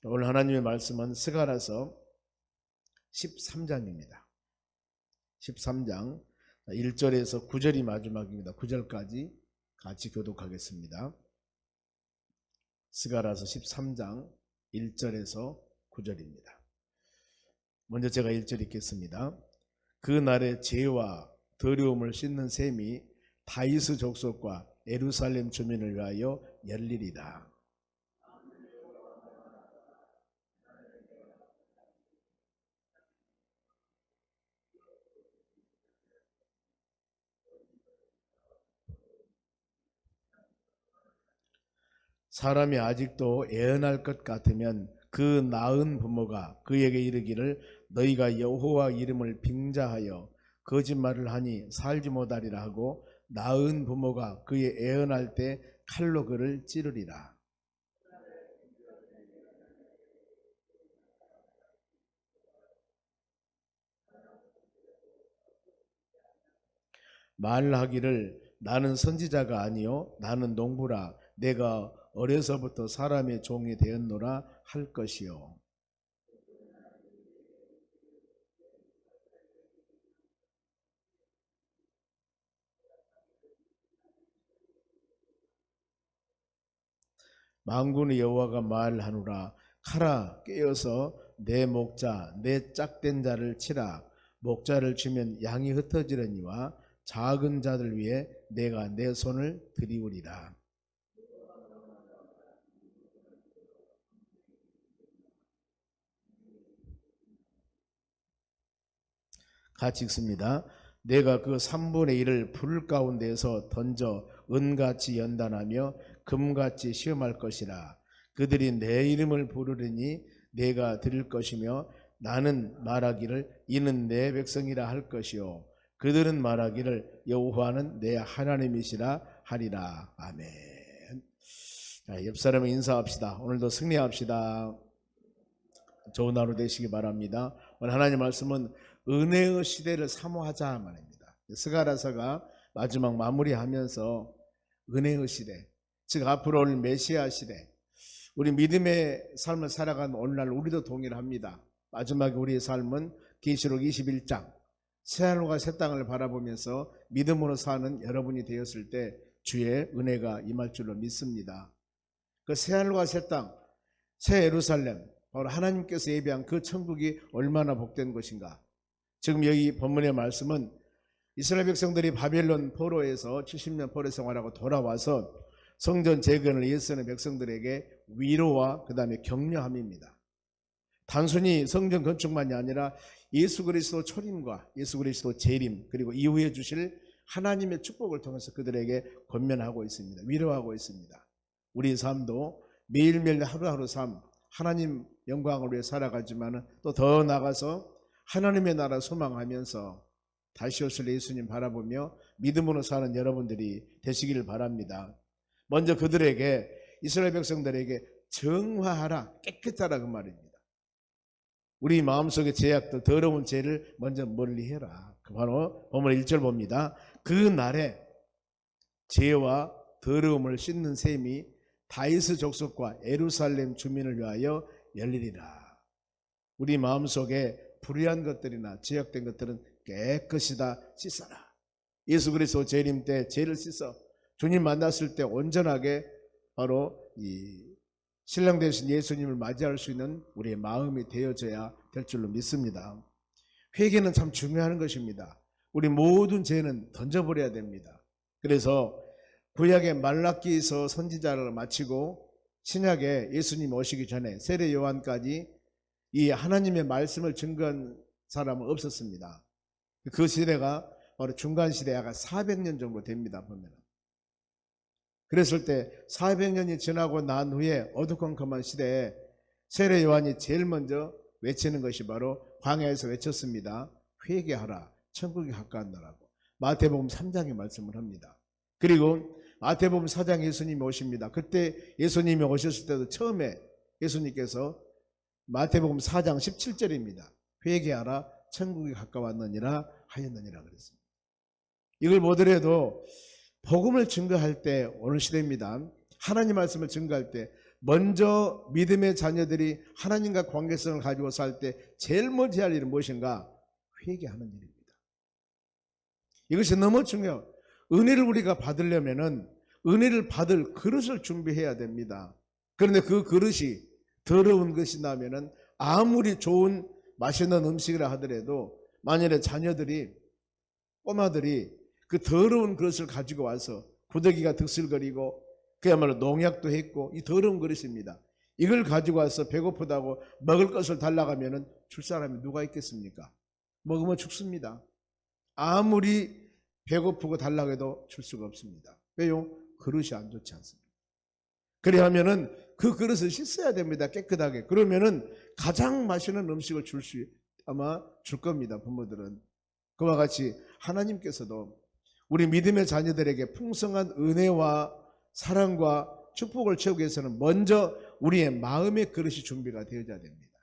오늘 하나님의 말씀은 스가랴서 13장입니다. 13장 1절에서 9절이 마지막입니다. 9절까지 같이 교독하겠습니다. 스가랴서 13장 1절에서 9절입니다. 먼저 제가 1절 읽겠습니다. 그 날에 죄와 더러움을 씻는 셈이 다윗의 족속과 예루살렘 주민을 위하여 열리리라. 사람이 아직도 애언할 것 같으면 그 나은 부모가 그에게 이르기를 너희가 여호와 이름을 빙자하여 거짓말을 하니 살지 못하리라 하고 나은 부모가 그의 애언할 때 칼로 그를 찌르리라. 말하기를 나는 선지자가 아니요 나는 농부라 내가 어려서부터 사람의 종이 되었노라 할 것이요. 만군의 여호와가 말하노라 칼아 깨어서 내 목자 내 짝된 자를 치라. 목자를 치면 양이 흩어지려니와 작은 자들 위에 내가 내 손을 들이우리라. 같이 읽습니다. 내가 그 3분의 1을 불 가운데에서 던져 은같이 연단하며 금같이 시험할 것이라. 그들이 내 이름을 부르리니 내가 들을 것이며 나는 말하기를 이는 내 백성이라 할 것이요 그들은 말하기를 여호와는 내 하나님이시라 하리라. 아멘. 자, 옆 사람에 인사합시다. 오늘도 승리합시다. 좋은 하루 되시기 바랍니다. 오늘 하나님 말씀은 은혜의 시대를 사모하자 말입니다. 스가랴서가 마지막 마무리하면서 은혜의 시대, 즉 앞으로 올 메시아 시대, 우리 믿음의 삶을 살아가는 오늘날 우리도 동일합니다. 마지막에 우리의 삶은 계시록 21장 새하늘과 새 땅을 바라보면서 믿음으로 사는 여러분이 되었을 때 주의 은혜가 임할 줄로 믿습니다. 그 새하늘과 새 땅, 새 예루살렘, 바로 하나님께서 예비한 그 천국이 얼마나 복된 것인가. 지금 여기 본문의 말씀은 이스라엘 백성들이 바벨론 포로에서 70년 포로 생활하고 돌아와서 성전 재건을 애쓰는 백성들에게 위로와 그 다음에 격려함입니다. 단순히 성전 건축만이 아니라 예수 그리스도 초림과 예수 그리스도 재림 그리고 이후에 주실 하나님의 축복을 통해서 그들에게 권면하고 있습니다. 위로하고 있습니다. 우리의 삶도 매일매일 하루하루 삶 하나님 영광을 위해 살아가지만 또 더 나아가서 하나님의 나라 소망하면서 다시 오실 예수님 바라보며 믿음으로 사는 여러분들이 되시기를 바랍니다. 먼저 그들에게 이스라엘 백성들에게 정화하라 깨끗하라 그 말입니다. 우리 마음속의 죄악들 더러운 죄를 먼저 멀리해라. 그 바로 본문 1절 봅니다. 그 날에 죄와 더러움을 씻는 셈이 다윗의 족속과 예루살렘 주민을 위하여 열리리라. 우리 마음속에 불의한 것들이나 죄악된 것들은 깨끗이 다 씻어라. 예수 그리스도 재림 때 죄를 씻어 주님 만났을 때 온전하게 바로 이 신랑 되신 예수님을 맞이할 수 있는 우리의 마음이 되어져야 될 줄로 믿습니다. 회개는 참 중요한 것입니다. 우리 모든 죄는 던져버려야 됩니다. 그래서 구약의 말라기서 선지자를 마치고 신약에 예수님 오시기 전에 세례 요한까지 이 하나님의 말씀을 증거한 사람은 없었습니다. 그 시대가 바로 중간 시대가 400년 정도 됩니다. 보면 그랬을 때 400년이 지나고 난 후에 어두컴컴한 시대에 세례 요한이 제일 먼저 외치는 것이 바로 광야에서 외쳤습니다. 회개하라 천국이 가까웠노라고 마태복음 3장에 말씀을 합니다. 그리고 마태복음 4장 예수님이 오십니다. 그때 예수님이 오셨을 때도 처음에 예수님께서 마태복음 4장 17절입니다. 회개하라 천국이 가까웠느니라 하였느니라 그랬습니다. 이걸 보더라도 복음을 증거할 때 오늘 시대입니다. 하나님 말씀을 증거할 때 먼저 믿음의 자녀들이 하나님과 관계성을 가지고 살 때 제일 먼저 할 일은 무엇인가? 회개하는 일입니다. 이것이 너무 중요해요. 은혜를 우리가 받으려면은 은혜를 받을 그릇을 준비해야 됩니다. 그런데 그 그릇이 더러운 것이 나면은 아무리 좋은 맛있는 음식이라 하더라도 만일에 자녀들이, 꼬마들이 그 더러운 그릇을 가지고 와서 구더기가 득실거리고 그야말로 농약도 했고 이 더러운 그릇입니다. 이걸 가지고 와서 배고프다고 먹을 것을 달라고 하면은 줄 사람이 누가 있겠습니까? 먹으면 죽습니다. 아무리 배고프고 달라고 해도 줄 수가 없습니다. 왜요? 그릇이 안 좋지 않습니다. 그래 하면은 그 그릇을 씻어야 됩니다. 깨끗하게. 그러면은 가장 맛있는 음식을 아마 줄 겁니다. 부모들은. 그와 같이 하나님께서도 우리 믿음의 자녀들에게 풍성한 은혜와 사랑과 축복을 채우기 위해서는 먼저 우리의 마음의 그릇이 준비가 되어야 됩니다.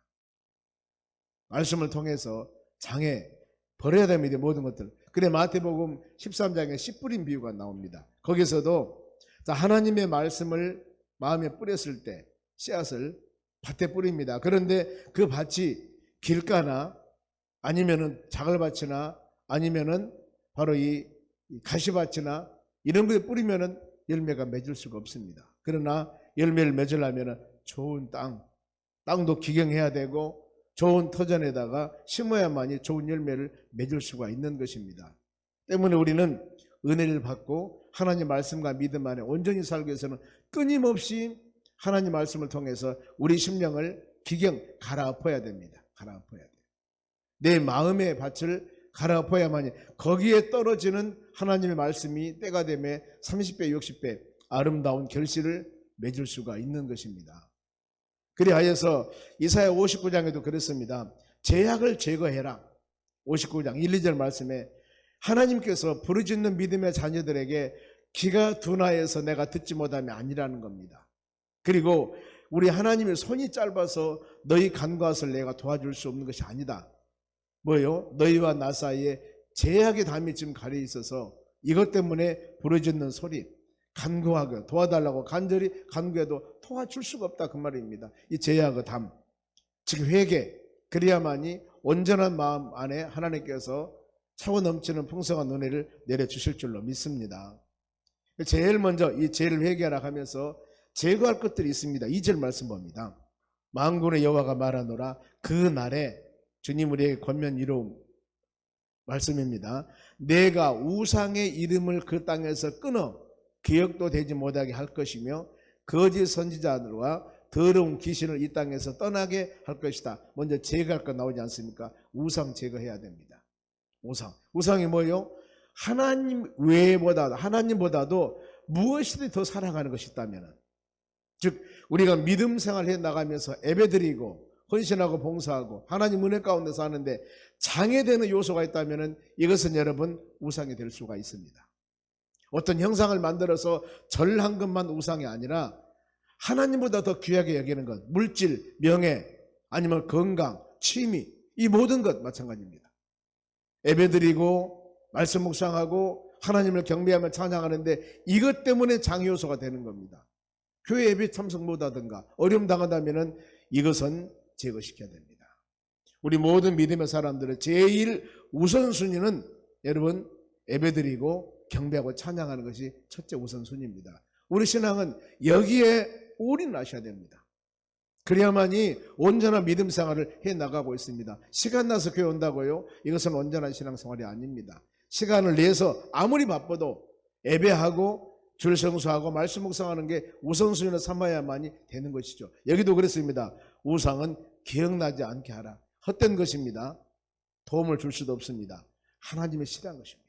말씀을 통해서 장에 버려야 됩니다. 모든 것들. 그래 마태복음 13장에 씨 뿌린 비유가 나옵니다. 거기서도 하나님의 말씀을 마음에 뿌렸을 때 씨앗을 밭에 뿌립니다. 그런데 그 밭이 길가나 아니면은 자갈밭이나 아니면은 바로 이 가시밭이나 이런 거에 뿌리면은 열매가 맺을 수가 없습니다. 그러나 열매를 맺으려면은 좋은 땅도 기경해야 되고 좋은 터전에다가 심어야만이 좋은 열매를 맺을 수가 있는 것입니다. 때문에 우리는 은혜를 받고 하나님 말씀과 믿음 안에 온전히 살기 위해서는 끊임없이 하나님 말씀을 통해서 우리 심령을 기경 갈아엎어야 됩니다. 갈아엎어야 돼요. 내 마음의 밭을 갈아엎어야만이 거기에 떨어지는 하나님의 말씀이 때가 되매 30배 60배 아름다운 결실을 맺을 수가 있는 것입니다. 그리하여서 이사야 59장에도 그랬습니다. 제약을 제거해라. 59장 1, 2절 말씀에 하나님께서 부르짖는 믿음의 자녀들에게 귀가 둔하여서 내가 듣지 못하면 아니라는 겁니다. 그리고 우리 하나님의 손이 짧아서 너희 간과함을 내가 도와줄 수 없는 것이 아니다. 뭐요? 너희와 나 사이에 제약의 담이 지금 가려 있어서 이것 때문에 부르짖는 소리, 간구하고 도와달라고 간절히 간구해도 도와줄 수가 없다 그 말입니다. 이 제약의 담, 즉 회개, 그래야만이 온전한 마음 안에 하나님께서 차고 넘치는 풍성한 은혜를 내려주실 줄로 믿습니다. 제일 먼저 이 죄를 회개하라 하면서 제거할 것들이 있습니다. 2절 말씀 봅니다. 만군의 여호와가 말하노라 그 날에 주님 우리에게 권면 이루음 말씀입니다. 내가 우상의 이름을 그 땅에서 끊어 기억도 되지 못하게 할 것이며 거짓 선지자들과 더러운 귀신을 이 땅에서 떠나게 할 것이다. 먼저 제거할 것 나오지 않습니까? 우상 제거해야 됩니다. 우상이 뭐예요? 하나님보다도 무엇이든 더 사랑하는 것이 있다면, 즉 우리가 믿음 생활해 나가면서 예배드리고 헌신하고 봉사하고 하나님 은혜 가운데 사는데 장애되는 요소가 있다면 이것은 여러분 우상이 될 수가 있습니다. 어떤 형상을 만들어서 절한 것만 우상이 아니라 하나님보다 더 귀하게 여기는 것, 물질, 명예, 아니면 건강, 취미, 이 모든 것 마찬가지입니다. 예배드리고 말씀 묵상하고 하나님을 경배하며 찬양하는데 이것 때문에 장애 요소가 되는 겁니다. 교회 예배 참석 못하든가 어려움 당한다면 이것은 제거시켜야 됩니다. 우리 모든 믿음의 사람들의 제일 우선순위는 여러분 예배드리고 경배하고 찬양하는 것이 첫째 우선순위입니다. 우리 신앙은 여기에 올인하셔야 됩니다. 그래야만이 온전한 믿음 생활을 해나가고 있습니다. 시간 나서 교회 온다고요? 이것은 온전한 신앙생활이 아닙니다. 시간을 내서 아무리 바빠도 예배하고 줄 성수하고 말씀 묵상하는 게 우선순위로 삼아야만이 되는 것이죠. 여기도 그랬습니다. 우상은 기억나지 않게 하라. 헛된 것입니다. 도움을 줄 수도 없습니다. 하나님의 싫어한 것입니다.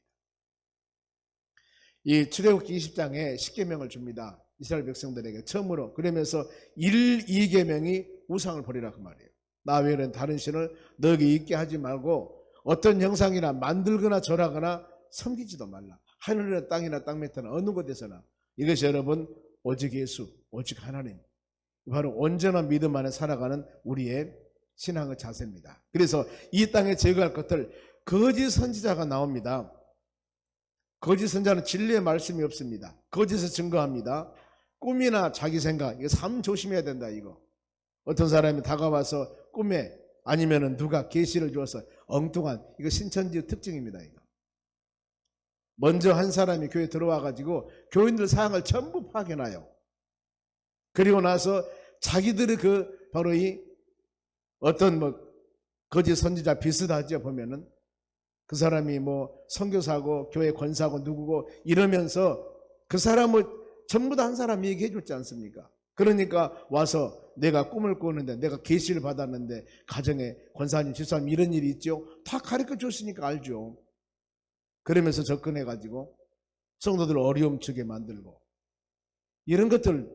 이 출애굽기 20장에 10계명을 줍니다. 이스라엘 백성들에게 처음으로. 그러면서 1, 2계명이 우상을 버리라 그 말이에요. 나 외에는 다른 신을 너에게 있게 하지 말고 어떤 형상이나 만들거나 절하거나 섬기지도 말라. 하늘이나 땅이나 땅 밑에나 어느 곳에서나. 이것이 여러분 오직 예수, 오직 하나님, 바로 온전한 믿음 안에 살아가는 우리의 신앙의 자세입니다. 그래서 이 땅에 제거할 것들, 거짓 선지자가 나옵니다. 거짓 선지자는 진리의 말씀이 없습니다. 거짓을 증거합니다. 꿈이나 자기 생각, 이거 참 조심해야 된다 이거. 어떤 사람이 다가와서 꿈에 아니면은 누가 계시를 주어서 엉뚱한, 이거 신천지 특징입니다 이거. 먼저 한 사람이 교회에 들어와 가지고 교인들 사항을 전부 파악해놔요. 그리고 나서 자기들의 그 바로 이 어떤 뭐 거짓 선지자 비슷하죠. 보면은 그 사람이 뭐 선교사고 교회 권사고 누구고 이러면서 그 사람을 전부 다 한 사람이 얘기해 줬지 않습니까? 그러니까 와서 내가 꿈을 꾸는데, 내가 계시를 받았는데 가정에 권사님 집사님 이런 일이 있죠. 다 가르쳐 줬으니까 알죠. 그러면서 접근해 가지고 성도들 어려움 주게 만들고, 이런 것들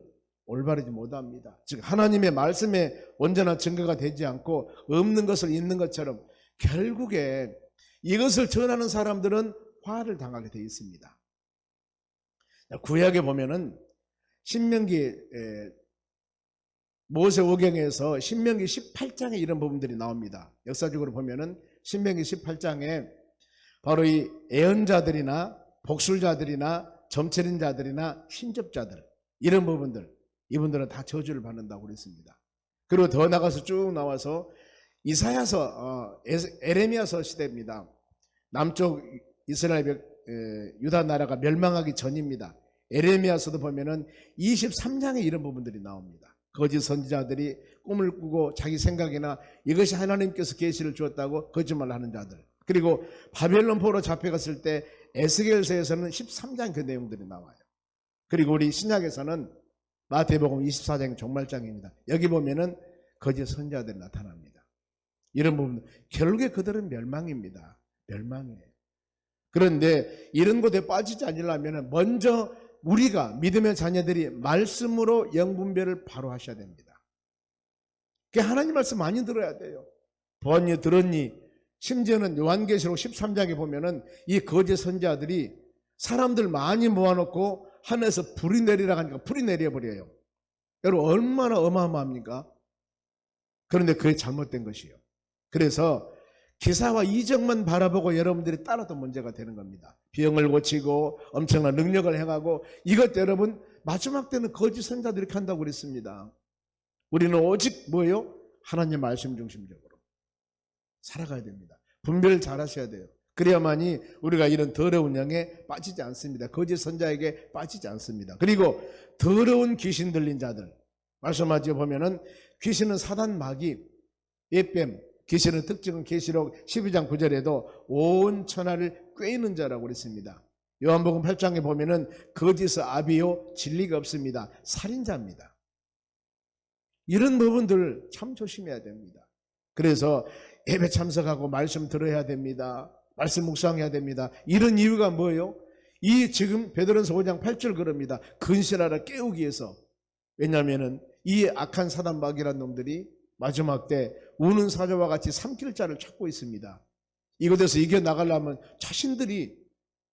올바르지 못합니다. 즉 하나님의 말씀에 온전한 증거가 되지 않고 없는 것을 있는 것처럼 결국에 이것을 전하는 사람들은 화를 당하게 되어 있습니다. 구약에 보면은 신명기 모세오경에서 신명기 18장에 이런 부분들이 나옵니다. 역사적으로 보면은 신명기 18장에 바로 이 애언자들이나 복술자들이나 점체린 자들이나 신접자들, 이런 부분들, 이분들은 다 저주를 받는다고 그랬습니다. 그리고 더 나가서 쭉 나와서 이사야서, 에레미야서 시대입니다. 남쪽 이스라엘 유다 나라가 멸망하기 전입니다. 에레미야서도 보면은 23장에 이런 부분들이 나옵니다. 거짓 선지자들이 꿈을 꾸고 자기 생각이나 이것이 하나님께서 계시를 주었다고 거짓말을 하는 자들, 그리고 바벨론 포로 잡혀갔을 때 에스겔서에서는 13장 그 내용들이 나와요. 그리고 우리 신약에서는 마태복음 24장 종말장입니다. 여기 보면은 거짓 선지자들이 나타납니다. 이런 부분, 결국에 그들은 멸망입니다. 멸망이에요. 그런데 이런 것에 빠지지 않으려면 먼저 우리가 믿음의 자녀들이 말씀으로 영분별을 바로 하셔야 됩니다. 하나님 말씀 많이 들어야 돼요. 보았니 들었니? 심지어는 요한계시록 13장에 보면은 이 거짓 선지자들이 사람들 많이 모아놓고 하늘에서 불이 내리라 하니까 불이 내려버려요. 여러분 얼마나 어마어마합니까? 그런데 그게 잘못된 것이에요. 그래서 기사와 이적만 바라보고 여러분들이 따라도 문제가 되는 겁니다. 병을 고치고 엄청난 능력을 행하고, 이것 여러분 마지막 때는 거짓 선지자들이 이렇게 한다고 그랬습니다. 우리는 오직 뭐예요? 하나님 말씀 중심적으로 살아가야 됩니다. 분별 잘 하셔야 돼요. 그래야만이 우리가 이런 더러운 영에 빠지지 않습니다. 거짓 선자에게 빠지지 않습니다. 그리고 더러운 귀신 들린 자들, 말씀하지 보면은 귀신은 사단 마귀, 예뱀, 귀신의 특징은 계시록 12장 9절에도 온 천하를 꿰는 자라고 그랬습니다. 요한복음 8장에 보면은 거짓의 아비요 진리가 없습니다. 살인자입니다. 이런 부분들 참 조심해야 됩니다. 그래서 예배 참석하고 말씀 들어야 됩니다. 말씀 묵상해야 됩니다. 이런 이유가 뭐예요? 이 지금 베드로전서 5장 8절 그럽니다. 근신하라 깨우기 위해서. 왜냐하면은 이 악한 사단 마귀란 놈들이 마지막 때 우는 사자와 같이 삼킬 자를 찾고 있습니다. 이곳에서 이겨나가려면 자신들이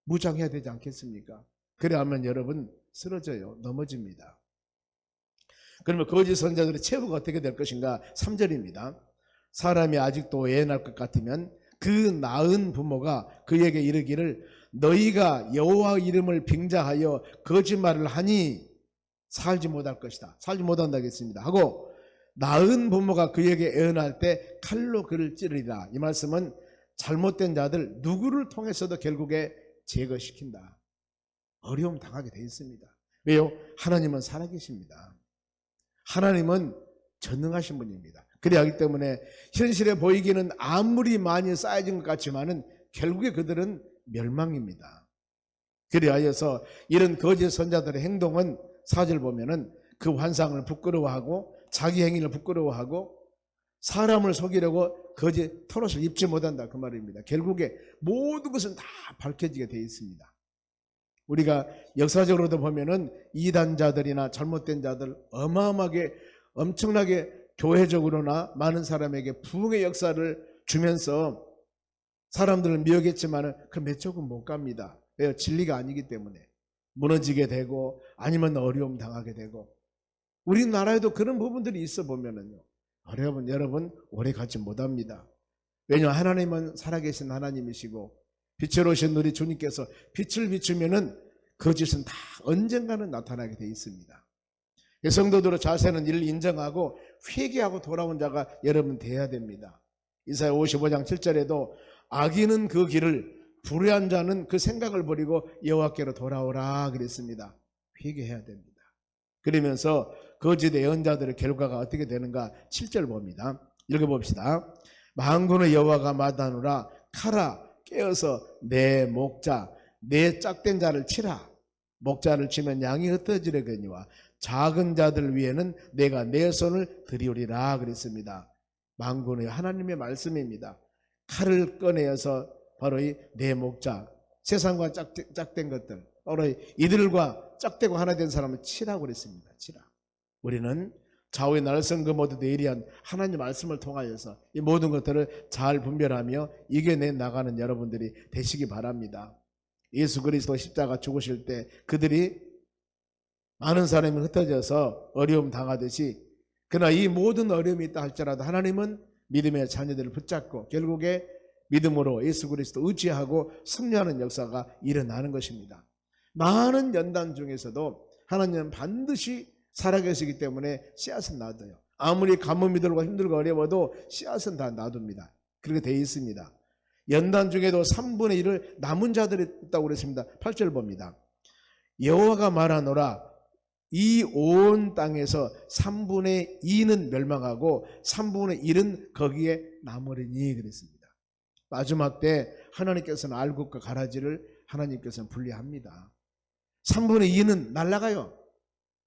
무장해야 되지 않겠습니까? 그래야만 여러분 쓰러져요. 넘어집니다. 그러면 거짓 선자들의 최후가 어떻게 될 것인가? 3절입니다. 사람이 아직도 애연할 것 같으면 그 낳은 부모가 그에게 이르기를 너희가 여호와 이름을 빙자하여 거짓말을 하니 살지 못할 것이다. 살지 못한다겠습니다. 하고 낳은 부모가 그에게 애언할 때 칼로 그를 찌르리라. 이 말씀은 잘못된 자들 누구를 통해서도 결국에 제거시킨다. 어려움 당하게 되어 있습니다. 왜요? 하나님은 살아계십니다. 하나님은 전능하신 분입니다. 그래야 하기 때문에 현실에 보이기는 아무리 많이 쌓여진 것 같지만은 결국에 그들은 멸망입니다. 그리하여서 이런 거짓 선자들의 행동은 4절 보면은 그 환상을 부끄러워하고 자기 행위를 부끄러워하고 사람을 속이려고 거짓 털옷을 입지 못한다, 그 말입니다. 결국에 모든 것은 다 밝혀지게 되어 있습니다. 우리가 역사적으로도 보면은 이단자들이나 잘못된 자들 어마어마하게 엄청나게 교회적으로나 많은 사람에게 부흥의 역사를 주면서 사람들을 미혹했지만은 그 몇 쪽은 못 갑니다. 왜요? 진리가 아니기 때문에 무너지게 되고 아니면 어려움 당하게 되고, 우리나라에도 그런 부분들이 있어 보면은요, 여러분 오래 가지 못합니다. 왜냐하면 하나님은 살아계신 하나님이시고 빛으로 오신 우리 주님께서 빛을 비추면은 거짓은 다 언젠가는 나타나게 돼 있습니다. 성도들의 자세는 이를 인정하고 회개하고 돌아온 자가 여러분 돼야 됩니다. 이사야 55장 7절에도 악인은 그 길을, 불의한 자는 그 생각을 버리고 여호와께로 돌아오라 그랬습니다. 회개해야 됩니다. 그러면서 거짓 예언자들의 결과가 어떻게 되는가 7절 봅니다. 읽어봅시다. 만군의 여호와가 마다노라. 카라 깨어서 내 목자 내 짝된 자를 치라. 목자를 치면 양이 흩어지려거니와 작은 자들 위에는 내가 내 손을 들이오리라 그랬습니다. 만군의 하나님의 말씀입니다. 칼을 꺼내어서 바로 이 내 목자, 세상과 짝된 것들, 바로 이들과 짝대고 하나 된 사람을 치라고 그랬습니다. 치라. 우리는 좌우의 날선 그 모두 내리한 하나님 말씀을 통하여서 이 모든 것들을 잘 분별하며 이겨내 나가는 여러분들이 되시기 바랍니다. 예수 그리스도 십자가 죽으실 때 그들이 많은 사람이 흩어져서 어려움 당하듯이, 그러나 이 모든 어려움이 있다 할지라도 하나님은 믿음의 자녀들을 붙잡고 결국에 믿음으로 예수 그리스도 의지하고 승리하는 역사가 일어나는 것입니다. 많은 연단 중에서도 하나님은 반드시 살아계시기 때문에 씨앗은 놔둬요. 아무리 가뭄이 들고 힘들고 어려워도 씨앗은 다 놔둡니다. 그렇게 되어 있습니다. 연단 중에도 3분의 1을 남은 자들이 있다고 그랬습니다. 8절 봅니다. 여호와가 말하노라. 이 온 땅에서 3분의 2는 멸망하고 3분의 1은 거기에 남으리니 그랬습니다. 마지막 때 하나님께서는 알곡과 가라지를 하나님께서는 분리합니다. 3분의 2는 날아가요.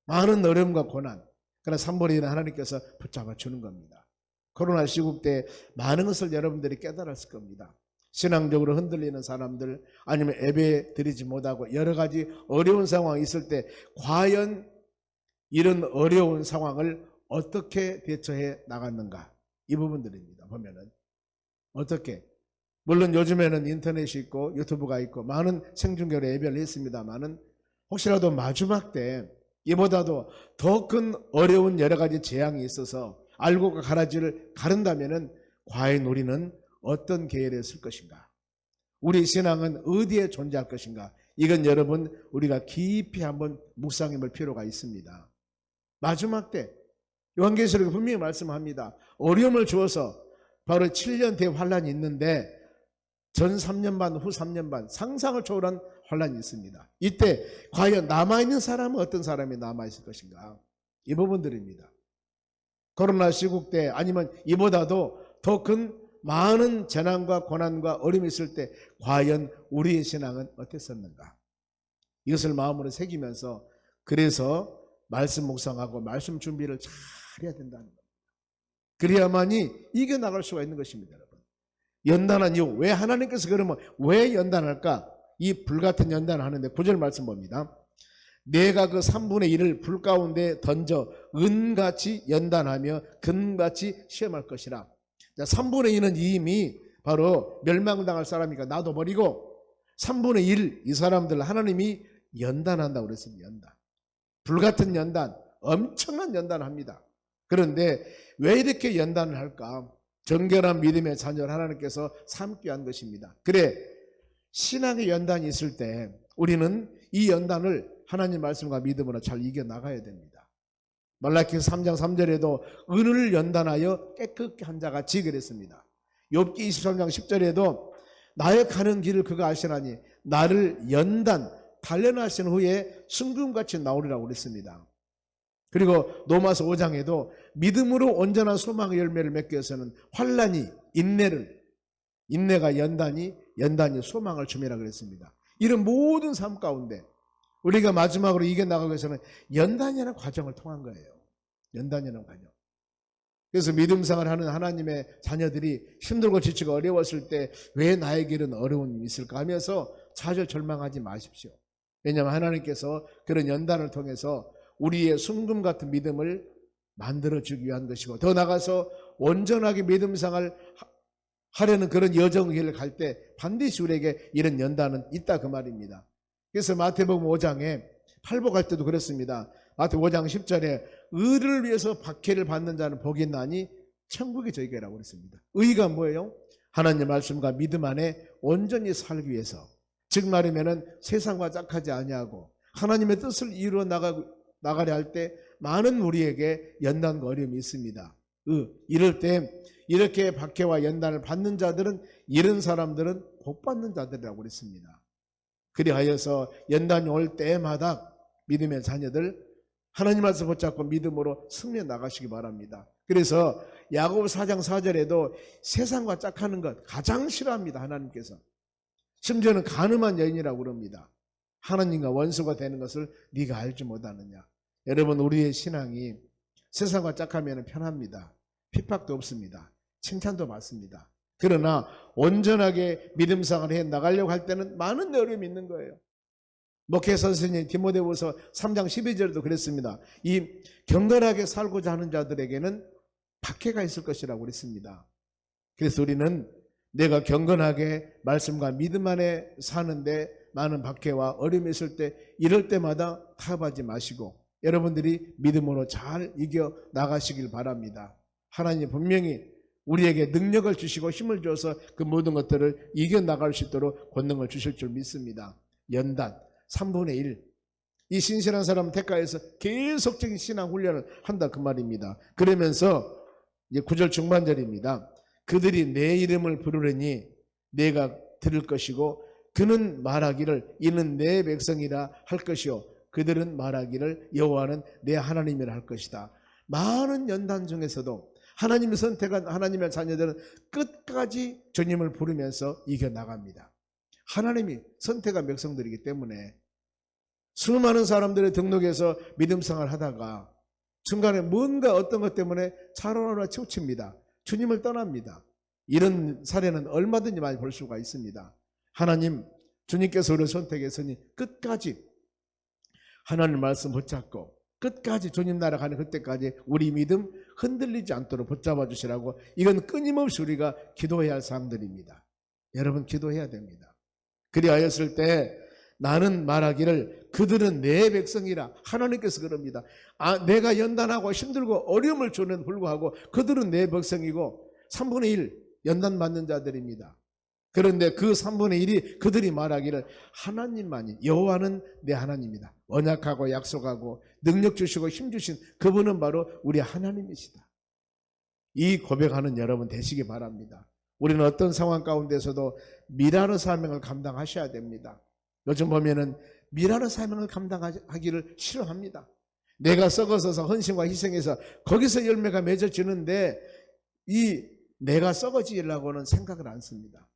많은 어려움과 고난. 그러나 3분의 1은 하나님께서 붙잡아 주는 겁니다. 코로나 시국 때 많은 것을 여러분들이 깨달았을 겁니다. 신앙적으로 흔들리는 사람들, 아니면 예배 드리지 못하고 여러 가지 어려운 상황이 있을 때 과연 이런 어려운 상황을 어떻게 대처해 나갔는가, 이 부분들입니다. 보면은 어떻게, 물론 요즘에는 인터넷이 있고 유튜브가 있고 많은 생중계로 예배를 했습니다만은 혹시라도 마지막 때 이보다도 더 큰 어려운 여러 가지 재앙이 있어서 알곡과 가라지를 가른다면은 과연 우리는 어떤 계열에 쓸 것인가? 우리 신앙은 어디에 존재할 것인가? 이건 여러분 우리가 깊이 한번 묵상해 볼 필요가 있습니다. 마지막 때 요한계시록에 분명히 말씀합니다. 어려움을 주어서 바로 7년 대환란이 있는데 전 3년 반, 후 3년 반 상상을 초월한 환란이 있습니다. 이때 과연 남아있는 사람은 어떤 사람이 남아있을 것인가? 이 부분들입니다. 코로나 시국 때 아니면 이보다도 더 큰 많은 재난과 고난과 어려움이 있을 때 과연 우리의 신앙은 어땠었는가? 이것을 마음으로 새기면서 그래서 말씀 묵상하고 말씀 준비를 잘 해야 된다는 겁니다. 그래야만이 이겨나갈 수가 있는 것입니다. 여러분. 연단한 이유, 왜 하나님께서 그러면 왜 연단할까? 이 불같은 연단을 하는데 9절 말씀 봅니다. 내가 그 3분의 1을 불 가운데 던져 은같이 연단하며 금같이 시험할 것이라. 자, 3분의 1은 이미 바로 멸망당할 사람이니까 놔둬버리고 3분의 1 이 사람들 하나님이 연단한다고 그랬습니다. 연단. 불같은 연단, 엄청난 연단을 합니다. 그런데 왜 이렇게 연단을 할까? 정결한 믿음의 자녀를 하나님께서 삼게 한 것입니다. 그래, 신앙의 연단이 있을 때 우리는 이 연단을 하나님 말씀과 믿음으로 잘 이겨나가야 됩니다. 말라기서 3장 3절에도 은을 연단하여 깨끗게 한 자같이 그랬습니다. 욥기 23장 10절에도 나의 가는 길을 그가 아시나니 나를 연단 단련하신 후에 순금같이 나오리라고 그랬습니다. 그리고 로마서 5장에도 믿음으로 온전한 소망의 열매를 맺기 위해서는 환난이 인내가 연단이 소망을 줌이라 그랬습니다. 이런 모든 삶 가운데 우리가 마지막으로 이겨나가기 위해서는 연단이라는 과정을 통한 거예요. 연단이라는 과정. 그래서 믿음 생활을 하는 하나님의 자녀들이 힘들고 지치고 어려웠을 때 왜 나의 길은 어려움이 있을까 하면서 좌절 절망하지 마십시오. 왜냐하면 하나님께서 그런 연단을 통해서 우리의 순금 같은 믿음을 만들어주기 위한 것이고, 더 나아가서 온전하게 믿음 생활을 하려는 그런 여정의 길을 갈 때 반드시 우리에게 이런 연단은 있다 그 말입니다. 그래서 마태복음 5장에 팔복할 때도 그렇습니다. 마태복음 5장 10절에 의를 위해서 박해를 받는 자는 복이 있나니 천국이 저희게라고 그랬습니다. 의가 뭐예요? 하나님의 말씀과 믿음 안에 온전히 살기 위해서, 즉 말하면은 세상과 짝하지 아니하고 하나님의 뜻을 이루어 나가고 나가려 할 때 많은 우리에게 연단과 어려움이 있습니다. 이럴 때 이렇게 박해와 연단을 받는 자들은, 이런 사람들은 복 받는 자들이라고 그랬습니다. 그리하여서 연단이 올 때마다 믿음의 자녀들 하나님 말씀 붙잡고 믿음으로 승리해 나가시기 바랍니다. 그래서 야고보 4장 4절에도 세상과 짝하는 것 가장 싫어합니다. 하나님께서. 심지어는 간음한 여인이라고 그럽니다. 하나님과 원수가 되는 것을 네가 알지 못하느냐. 여러분, 우리의 신앙이 세상과 짝하면 편합니다. 핍박도 없습니다. 칭찬도 받습니다. 그러나 온전하게 믿음생활을 해 나가려고 할 때는 많은 어려움이 있는 거예요. 목회 선생님 디모데후서 3장 12절에도 그랬습니다. 이 경건하게 살고자 하는 자들에게는 박해가 있을 것이라고 그랬습니다. 그래서 우리는 내가 경건하게 말씀과 믿음 안에 사는데 많은 박해와 어려움이 있을 때, 이럴 때마다 타협하지 마시고 여러분들이 믿음으로 잘 이겨 나가시길 바랍니다. 하나님 분명히 우리에게 능력을 주시고 힘을 주어서 그 모든 것들을 이겨나갈 수 있도록 권능을 주실 줄 믿습니다. 연단 3분의 1. 이 신실한 사람은 대가에서 계속적인 신앙 훈련을 한다 그 말입니다. 그러면서 이제 9절 중반절입니다. 그들이 내 이름을 부르려니 내가 들을 것이고 그는 말하기를 이는 내 백성이라 할 것이요 그들은 말하기를 여호와는 내 하나님이라 할 것이다. 많은 연단 중에서도 하나님의 선택한 하나님의 자녀들은 끝까지 주님을 부르면서 이겨나갑니다. 하나님이 선택한 백성들이기 때문에 수많은 사람들의 등록에서 믿음생활을 하다가 중간에 뭔가 어떤 것 때문에 차로나 치우칩니다. 주님을 떠납니다. 이런 사례는 얼마든지 많이 볼 수가 있습니다. 하나님, 주님께서 우리를 선택했으니 끝까지 하나님 말씀 붙잡고 끝까지 주님 나라 가는 그때까지 우리 믿음 흔들리지 않도록 붙잡아 주시라고, 이건 끊임없이 우리가 기도해야 할 사람들입니다. 여러분, 기도해야 됩니다. 그리하였을 때 나는 말하기를 그들은 내 백성이라. 하나님께서 그럽니다. 내가 연단하고 힘들고 어려움을 주는 불구하고 그들은 내 백성이고 3분의 1 연단 받는 자들입니다. 그런데 그 3분의 1이 그들이 말하기를 하나님만이, 여호와는 내 하나님이다. 언약하고 약속하고 능력 주시고 힘 주신 그분은 바로 우리 하나님이시다. 이 고백하는 여러분 되시기 바랍니다. 우리는 어떤 상황 가운데서도 미라노 사명을 감당하셔야 됩니다. 요즘 보면은 미라노 사명을 감당하기를 싫어합니다. 내가 썩어서서 헌신과 희생해서 거기서 열매가 맺어지는데 이 내가 썩어지려고는 생각을 안 씁니다.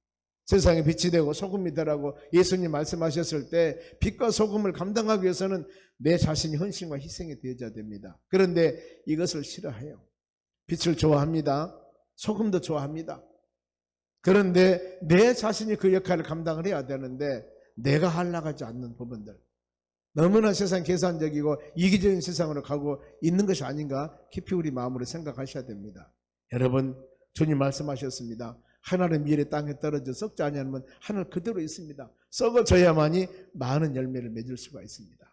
세상에 빛이 되고 소금이 되라고 예수님 말씀하셨을 때 빛과 소금을 감당하기 위해서는 내 자신이 헌신과 희생이 되어야 됩니다. 그런데 이것을 싫어해요. 빛을 좋아합니다. 소금도 좋아합니다. 그런데 내 자신이 그 역할을 감당을 해야 되는데 내가 하려고 하지 않는 부분들, 너무나 세상 계산적이고 이기적인 세상으로 가고 있는 것이 아닌가 깊이 우리 마음으로 생각하셔야 됩니다. 여러분, 주님 말씀하셨습니다. 하나는 미래 땅에 떨어져 썩지 아니하면 하늘 그대로 있습니다. 썩어져야만이 많은 열매를 맺을 수가 있습니다.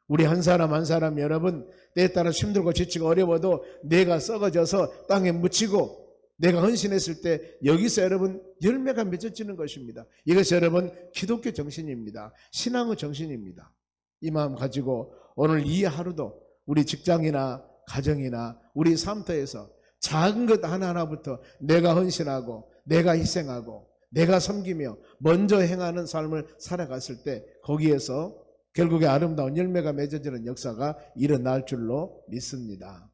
우리 한 사람 한 사람 여러분, 때에 따라 힘들고 지치고 어려워도 내가 썩어져서 땅에 묻히고 내가 헌신했을 때 여기서 여러분 열매가 맺어지는 것입니다. 이것이 여러분 기독교 정신입니다. 신앙의 정신입니다. 이 마음 가지고 오늘 이 하루도 우리 직장이나 가정이나 우리 삶터에서 작은 것 하나하나부터 내가 헌신하고 내가 희생하고 내가 섬기며 먼저 행하는 삶을 살아갔을 때 거기에서 결국에 아름다운 열매가 맺어지는 역사가 일어날 줄로 믿습니다.